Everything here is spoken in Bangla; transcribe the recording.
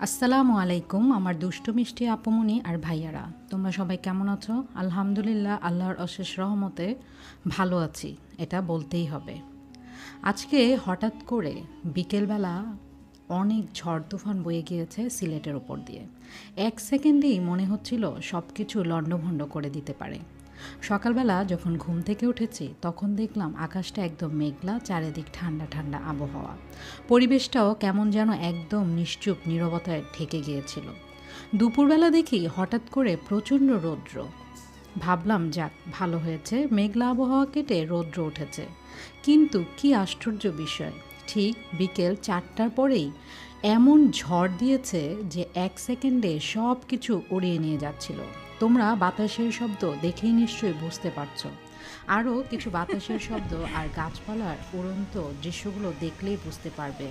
আসসালামু আলাইকুম আমার দুষ্টু মিষ্টি আপুমনি আর ভাইয়ারা, তোমরা সবাই কেমন আছো? আলহামদুলিল্লাহ, আল্লাহর অশেষ রহমতে ভালো আছি, এটা বলতেই হবে। আজকে হঠাৎ করে বিকেলবেলা অনেক ঝড় তুফান বয়ে গিয়েছে সিলেটের ওপর দিয়ে। এক সেকেন্ডেই মনে হচ্ছিল সব কিছু লণ্ডভণ্ড করে দিতে পারে। সকালবেলা যখন ঘুম থেকে উঠেছি তখন দেখলাম আকাশটা একদম মেঘলা, চারিদিক ঠান্ডা ঠান্ডা আবহাওয়া। পরিবেশটাও কেমন যেন একদম নিশ্চুপ নীরবতায় ঢেকে গিয়েছিল। দুপুরবেলা দেখি হঠাৎ করে প্রচণ্ড রৌদ্র। ভাবলাম যাক, ভালো হয়েছে, মেঘলা আবহাওয়া কেটে রৌদ্র উঠেছে। কিন্তু কি আশ্চর্য বিষয়, ঠিক বিকেল 4টার পরেই এমন ঝড় দিয়েছে যে এক সেকেন্ডে সব কিছু উড়িয়ে নিয়ে যাচ্ছিল। তোমরা বাতাসের শব্দ দেখেই নিশ্চয়ই বুঝতে পারছো। আরও কিছু বাতাসের শব্দ আর গাছপালার উড়ন্ত দৃশ্যগুলো দেখলেই বুঝতে পারবে